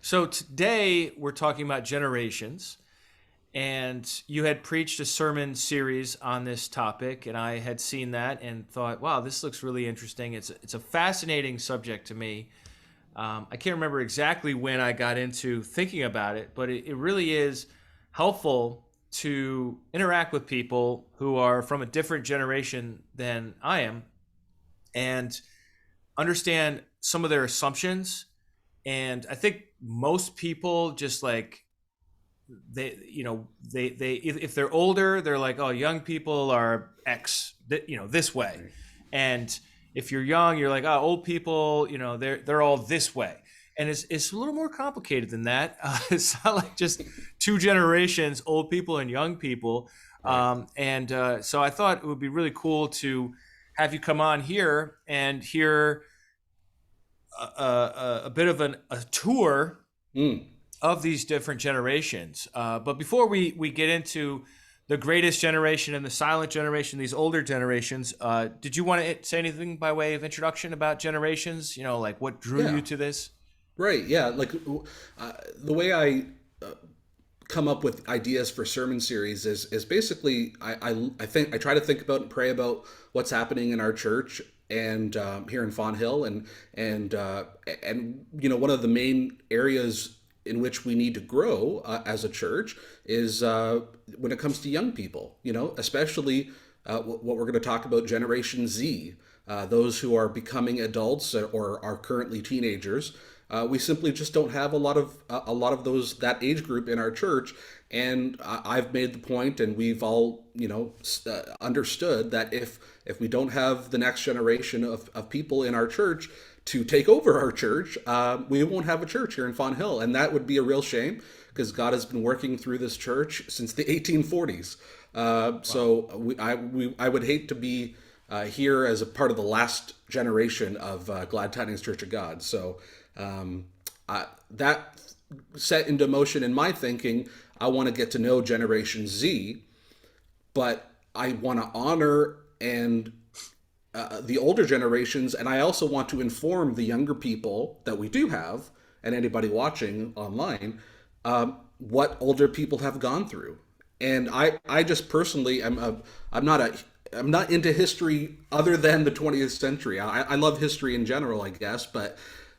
So today we're talking about generations, and you had preached a sermon series on this topic, and I had seen that and thought, wow, this looks really interesting. It's a fascinating subject to me. I can't remember exactly when I got into thinking about it, but it really is helpful to interact with people who are from a different generation than I am and understand some of their assumptions. And I think most people just like they if they're older, they're like, oh, young people are X, this way. Right. And if you're young, you're like, oh, old people, they're all this way. And it's a little more complicated than that. It's not like just two generations, old people and young people. Right. And so I thought it would be really cool to have you come on here and hear a bit of a tour Mm. of these different generations. But before we get into the greatest generation and the silent generation, these older generations, did you want to say anything by way of introduction about generations? Like what drew Yeah. you to this? Right. Yeah. Like the way I come up with ideas for sermon series is basically I think I try to think about and pray about what's happening in our church and here in Fawn Hill and one of the main areas in which we need to grow as a church is when it comes to young people, especially what we're going to talk about, Generation Z, those who are becoming adults or are currently teenagers. We simply just don't have a lot of that age group in our church, and I've made the point, and we've all understood that if we don't have the next generation of people in our church to take over our church, we won't have a church here in Fawn Hill, and that would be a real shame because God has been working through this church since the 1840s. So I would hate to be here as a part of the last generation of Glad Tidings Church of God. So that set into motion in my thinking. I want to get to know Generation Z, but I want to honor and the older generations, and I also want to inform the younger people that we do have, and anybody watching online, what older people have gone through. And I just personally I'm not into history other than the 20th century. I love history in general, I guess, but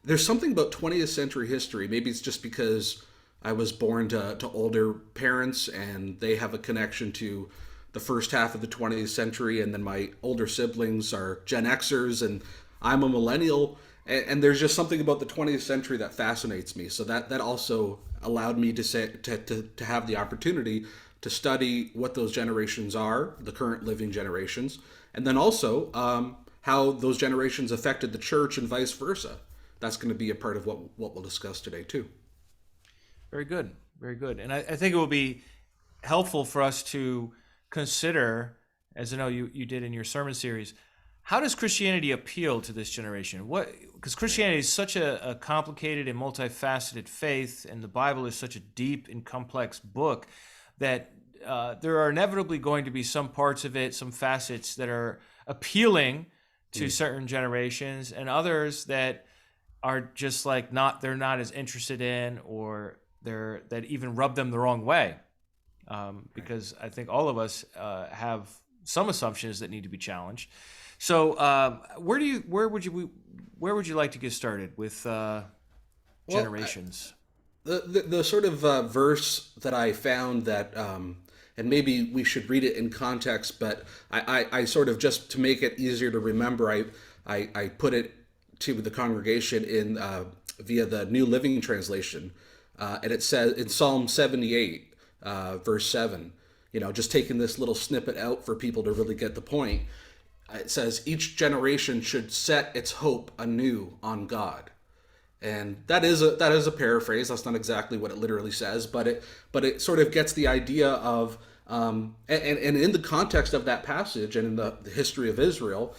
there's something about 20th century history. Maybe it's just because I was born to older parents and they have a connection to the first half of the 20th century, and then my older siblings are Gen Xers and I'm a millennial, and there's just something about the 20th century that fascinates me. So that also allowed me to have the opportunity to study what those generations are, the current living generations, and then also how those generations affected the church and vice versa. That's going to be a part of what we'll discuss today too. Very good, very good. And I think it will be helpful for us to consider, as I know you did in your sermon series, how does Christianity appeal to this generation? Because Christianity is such a complicated and multifaceted faith, and the Bible is such a deep and complex book that there are inevitably going to be some parts of it, some facets that are appealing to certain generations, and others that are just like they're not as interested in, or that even rub them the wrong way. Because I think all of us have some assumptions that need to be challenged. So where would you like to get started with generations? The sort of verse that I found that, and maybe we should read it in context, but I sort of, just to make it easier to remember, I put it to the congregation in via the New Living Translation, and it says in Psalm 78, verse 7. Just taking this little snippet out for people to really get the point. It says each generation should set its hope anew on God. And that is a paraphrase. That's not exactly what it literally says, but it sort of gets the idea of and in the context of that passage and in the history of Israel,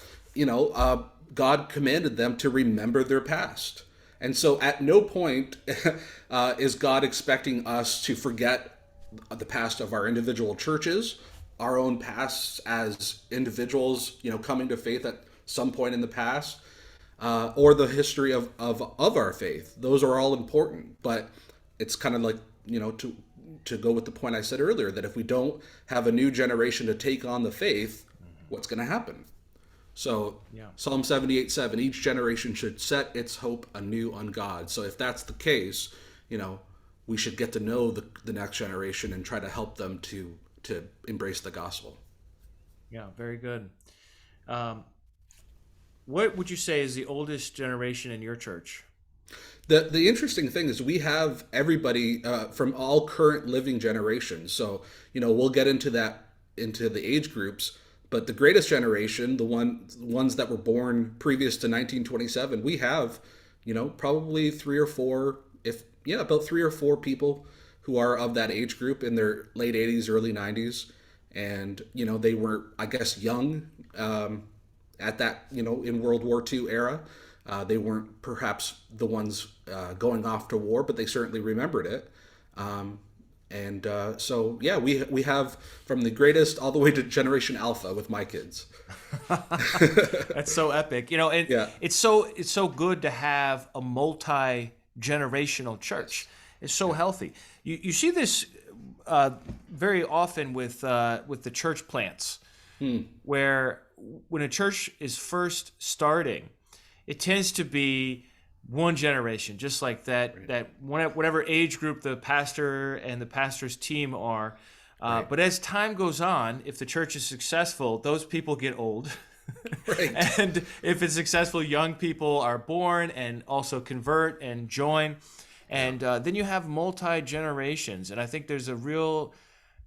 God commanded them to remember their past. And so at no point is God expecting us to forget the past of our individual churches, our own pasts as individuals, coming to faith at some point in the past. or the history of our faith. Those are all important, but it's kind of like, to go with the point I said earlier, that if we don't have a new generation to take on the faith, what's going to happen? So Yeah. Psalm 78:7, each generation should set its hope anew on God. So if that's the case, we should get to know the next generation and try to help them to embrace the gospel. Yeah, very good. What would you say is the oldest generation in your church? The interesting thing is we have everybody from all current living generations. So we'll get into the age groups, but the greatest generation, the ones that were born previous to 1927, we have probably three or four, about three or four people who are of that age group in their late 80s, early 90s, and they were, I guess, young at that in World War II era. They weren't perhaps the ones going off to war, but they certainly remembered it. So yeah, we have from the greatest all the way to Generation Alpha with my kids. That's so epic. And Yeah. it's so good to have a multi-generational church. It's so healthy. You see this very often with the church plants, where when a church is first starting, it tends to be one generation, just like that. Right. That whatever age group the pastor and the pastor's team are. Right. But as time goes on, if the church is successful, those people get old. Right. And if it's successful, young people are born and also convert and join. And then you have multi-generations. And I think there's a real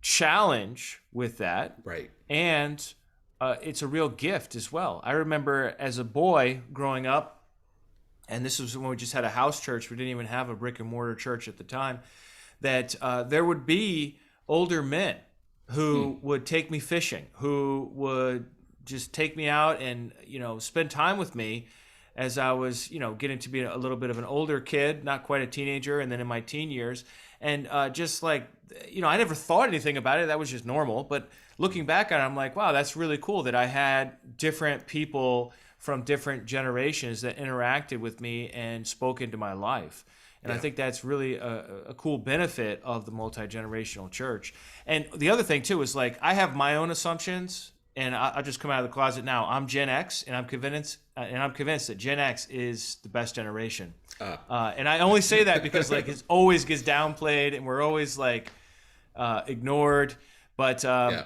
challenge with that. Right. And it's a real gift as well. I remember as a boy growing up, and this was when we just had a house church. We didn't even have a brick and mortar church at the time, that there would be older men who would take me fishing, who would just take me out and, spend time with me as I was, getting to be a little bit of an older kid, not quite a teenager, and then in my teen years. And just like, I never thought anything about it. That was just normal. But looking back on it, I'm like, wow, that's really cool that I had different people from different generations that interacted with me and spoke into my life. And I think that's really a cool benefit of the multi-generational church. And the other thing too is, like, I have my own assumptions, and I'll just come out of the closet now. I'm Gen X, and I'm convinced that Gen X is the best generation. And I only say that because like it always gets downplayed, and we're always like ignored. But as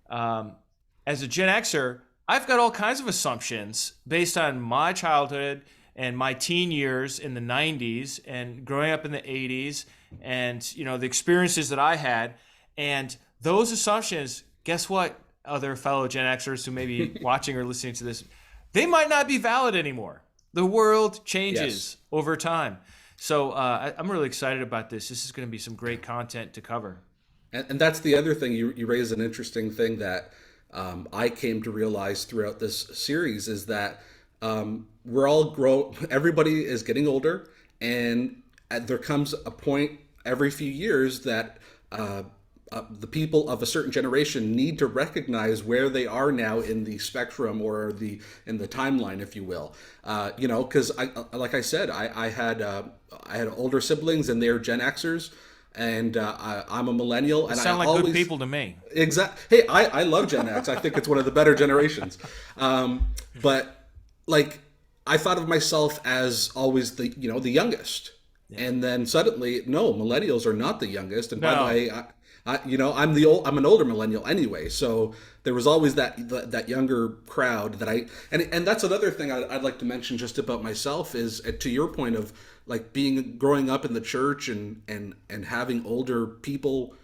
a Gen Xer, I've got all kinds of assumptions based on my childhood and my teen years in the 90s and growing up in the 80s and, the experiences that I had. And those assumptions, guess what, other fellow Gen Xers who may be watching or listening to this, they might not be valid anymore. The world changes over time. So I'm really excited about this. This is going to be some great content to cover. And that's the other thing. You raise an interesting thing that I came to realize throughout this series is that everybody is getting older, and there comes a point every few years that the people of a certain generation need to recognize where they are now in the spectrum or in the timeline, if you will. Because like I said, I had older siblings, and they're Gen Xers. And I'm a millennial, and sound I like always, good people to me. Exactly. Hey, I love Gen X. I think it's one of the better generations. But like, I thought of myself as always the youngest, and then suddenly, no, millennials are not the youngest. And by the way, I'm an older millennial anyway. So there was always that younger crowd that and that's another thing I'd like to mention just about myself is, to your point of like growing up in the church and having older people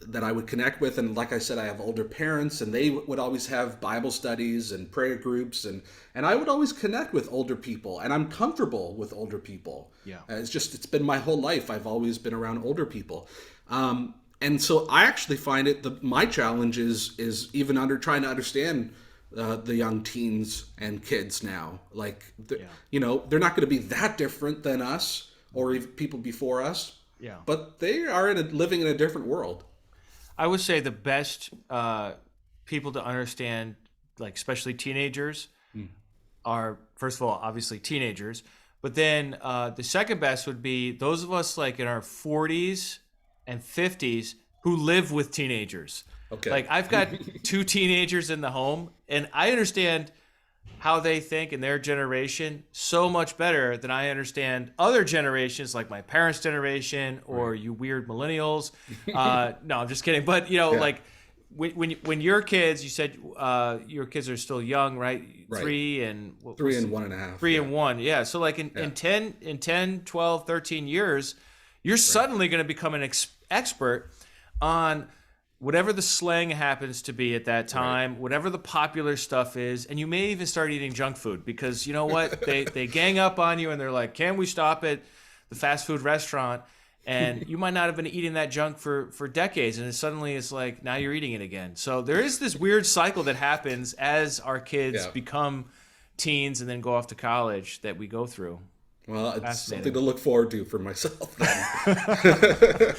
that I would connect with. And like I said, I have older parents, and they would always have Bible studies and prayer groups, and I would always connect with older people, and I'm comfortable with older people. Yeah. It's been my whole life. I've always been around older people. And so I actually find my challenge is even trying to understand the young teens and kids now. Like, they're not going to be that different than us or even people before us. Yeah. But they are living in a different world. I would say the best people to understand, like especially teenagers, are, first of all, obviously teenagers, but then the second best would be those of us like in our 40s and 50s who live with teenagers. Okay. Like I've got two teenagers in the home, and I understand how they think in their generation so much better than I understand other generations, like my parents' generation or you weird millennials. No, I'm just kidding. But Yeah. like when your kids, you said your kids are still young, right? Right. Three and Three and 1.5. three Yeah. and one, yeah. So like in 10, 12, 13 years, you're suddenly going to become an expert on whatever the slang happens to be at that time, whatever the popular stuff is, and you may even start eating junk food because you know what? They gang up on you and they're like, "Can we stop at the fast food restaurant?" And you might not have been eating that junk for decades, and then suddenly it's like now you're eating it again. So there is this weird cycle that happens as our kids Yeah. become teens and then go off to college that we go through. Well, it's Fascinating. something to look forward to for myself then.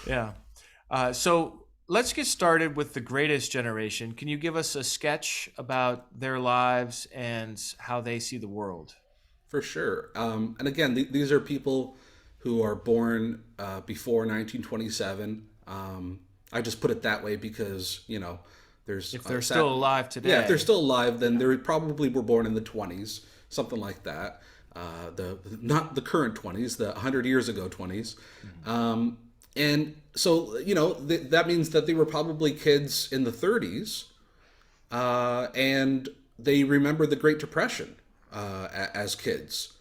Yeah. So let's get started with the greatest generation. Can you give us a sketch about their lives and how they see the world? For sure. And again, these are people who are born before 1927. I just put it that way because, there's... If they're still alive today. Yeah, if they're still alive, then they probably were born in the 20s, something like that. Not the current 20s, the 100 years ago 20s. And so, that means that they were probably kids in the 30s, and they remember the Great Depression as kids.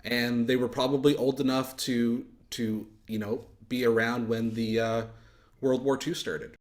And they were probably old enough to be around when the World War II started.